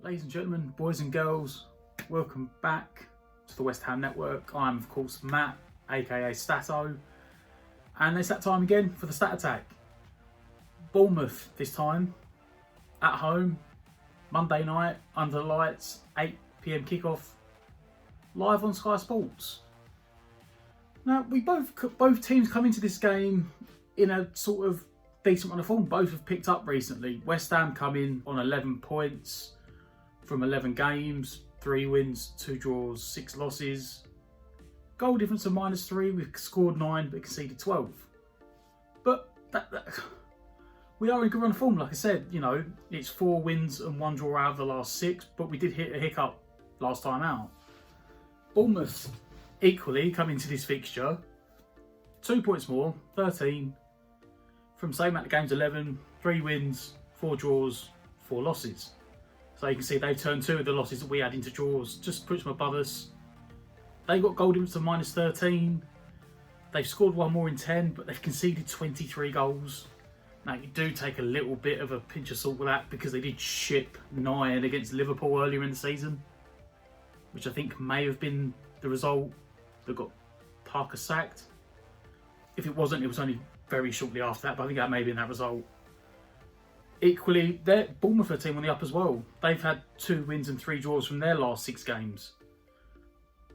Ladies and gentlemen, boys and girls, welcome back to the West Ham Network. I'm, of course, Matt, aka Stato, and it's that time again for the Stat Attack. Bournemouth this time, at home, Monday night, under the lights, 8 PM kickoff, live on Sky Sports. Now, both teams come into this game in a sort of decent run of form. Both have picked up recently. West Ham come in on 11 points from 11 games, 3 wins, 2 draws, 6 losses. Goal difference of -3, we've scored 9 but conceded 12. But we are in good run of form, like I said. You know, it's 4 wins and 1 draw out of the last 6, but we did hit a hiccup last time out. Bournemouth equally come into this fixture 2 points more, 13, from same amount of games, 11, 3 wins, 4 draws, 4 losses. So you can see they've turned 2 of the losses that we had into draws, just puts them above us. They got goal difference of -13. They've scored 1 more in 10, but they've conceded 23 goals. Now, you do take a little bit of a pinch of salt with that because they did ship 9 against Liverpool earlier in the season, which I think may have been the result that got Parker sacked. If it wasn't, it was only very shortly after that, but I think that may have been that result. Equally, Bournemouth are a team on the up as well. They've had 2 wins and 3 draws from their last 6 games.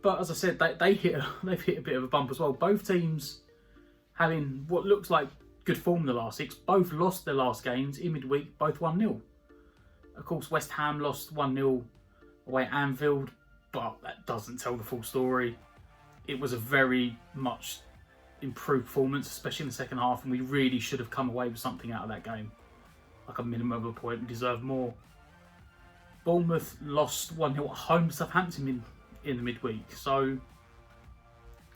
But as I said, they've hit a bit of a bump as well. Both teams having what looks like good form in the last 6. Both lost their last games in midweek, both 1-0. Of course, West Ham lost 1-0 away at Anfield, but that doesn't tell the full story. It was a very much improved performance, especially in the second half, and we really should have come away with something out of that game. Like a minimum of a point, we deserve more. Bournemouth lost 1-0 at home to Southampton in the midweek. So,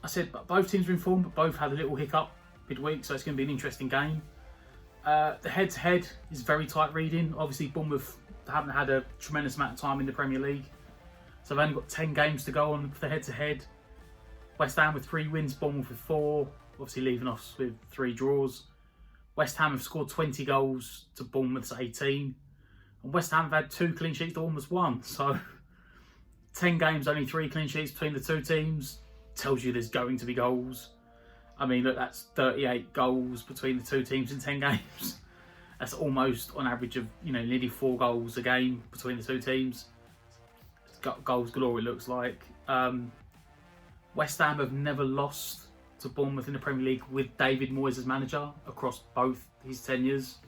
I said both teams are in form, but both had a little hiccup midweek, so it's going to be an interesting game. The head-to-head is very tight reading. Obviously, Bournemouth haven't had a tremendous amount of time in the Premier League, so they've only got 10 games to go on for the head-to-head. West Ham with 3 wins, Bournemouth with 4, obviously leaving us with 3 draws. West Ham have scored 20 goals to Bournemouth's 18. And West Ham have had 2 clean sheets to Bournemouth's 1. So 10 games, only 3 clean sheets between the 2 teams. Tells you there's going to be goals. I mean, look, that's 38 goals between the 2 teams in 10 games. That's almost on average of, nearly 4 goals a game between the 2 teams. It's got goals galore, it looks like. West Ham have never lost to Bournemouth in the Premier League with David Moyes as manager across both his tenures.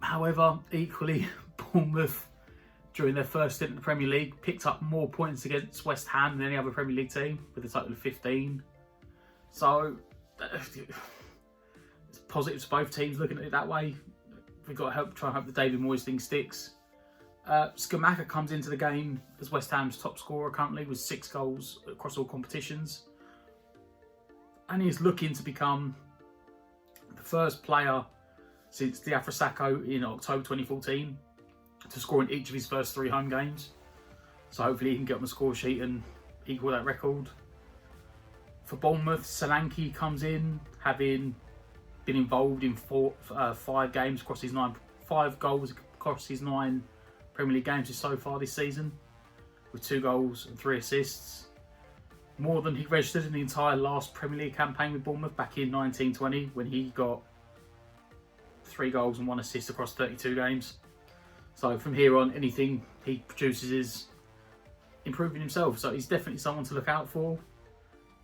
However, equally, Bournemouth, during their first stint in the Premier League, picked up more points against West Ham than any other Premier League team, with a total of 15. So, it's positives for both teams looking at it that way. We've got to try and hope the David Moyes thing sticks. Scamacca comes into the game as West Ham's top scorer currently with 6 goals across all competitions. And he's looking to become the first player since Diafra Sakho in October 2014 to score in each of his first 3 home games. So hopefully he can get on the score sheet and equal that record. For Bournemouth, Solanke comes in, having been involved in 5 games across his 5 goals across his 9 Premier League games so far this season, with 2 goals and 3 assists. More than he registered in the entire last Premier League campaign with Bournemouth back in 1920, when he got 3 goals and 1 assist across 32 games. So from here on, anything he produces is improving himself. So he's definitely someone to look out for.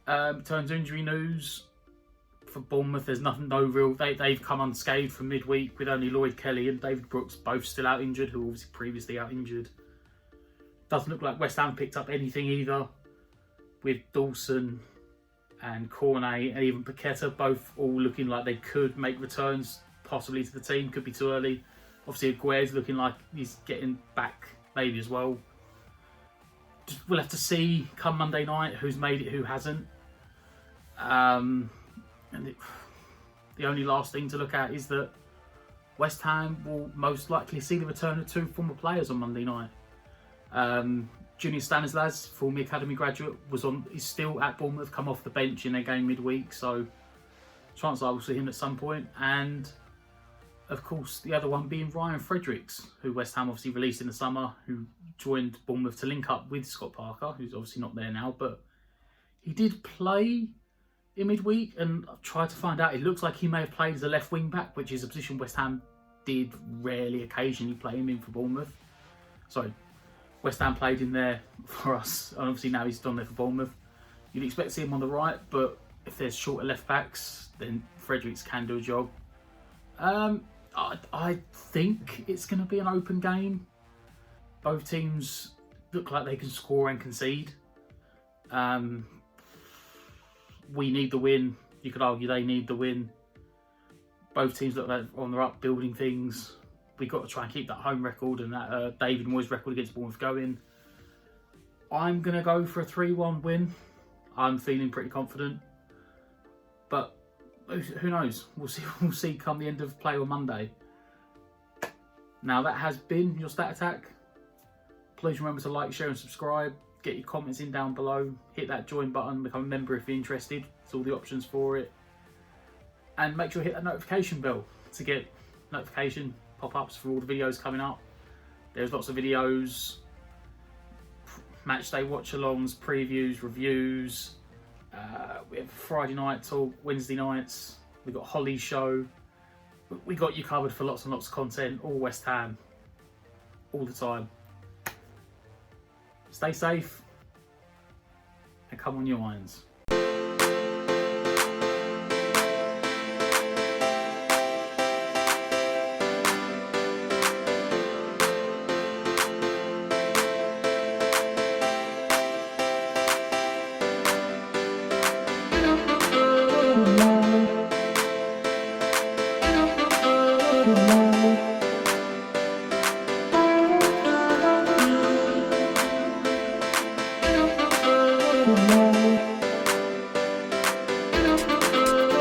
In terms of injury news, for Bournemouth, there's no real. They've come unscathed from midweek with only Lloyd Kelly and David Brooks both still out injured, who were obviously previously out injured. Doesn't look like West Ham picked up anything either, with Dawson and Cornet and even Paqueta both all looking like they could make returns possibly to the team. Could be too early. Obviously, Aguirre's looking like he's getting back maybe as well. We'll have to see come Monday night who's made it, who hasn't. The only last thing to look at is that West Ham will most likely see the return of 2 former players on Monday night. Junior Stanislas, former academy graduate, is still at Bournemouth, come off the bench in their game midweek, so chances are we'll see him at some point. And of course, the other one being Ryan Fredericks, who West Ham obviously released in the summer, who joined Bournemouth to link up with Scott Parker, who's obviously not there now, but he did play in midweek, and I've tried to find out. It looks like he may have played as a left wing back, which is a position West Ham did rarely, occasionally play him in for Bournemouth. So West Ham played him there for us, and obviously now he's done there for Bournemouth. You'd expect to see him on the right, but if there's shorter left backs, then Fredericks can do a job. I think it's going to be an open game. Both teams look like they can score and concede. We need the win. You could argue they need the win. Both teams look like on their up, building things. We've got to try and keep that home record and that David Moyes record against Bournemouth going. I'm going to go for a 3-1 win. I'm feeling pretty confident. But who knows? We'll see. We'll see come the end of play on Monday. Now that has been your Stat Attack. Please remember to like, share and subscribe. Get your comments in down below. Hit that join button. Become a member if you're interested. It's all the options for it. And make sure you hit that notification bell to get notification pop-ups for all the videos coming up. There's lots of videos, match day watch-alongs, previews, reviews. We have Friday night talk, Wednesday nights. We've got Holly's show. We got you covered for lots and lots of content. All West Ham, all the time. Stay safe and come on your irons.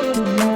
Bournemouth.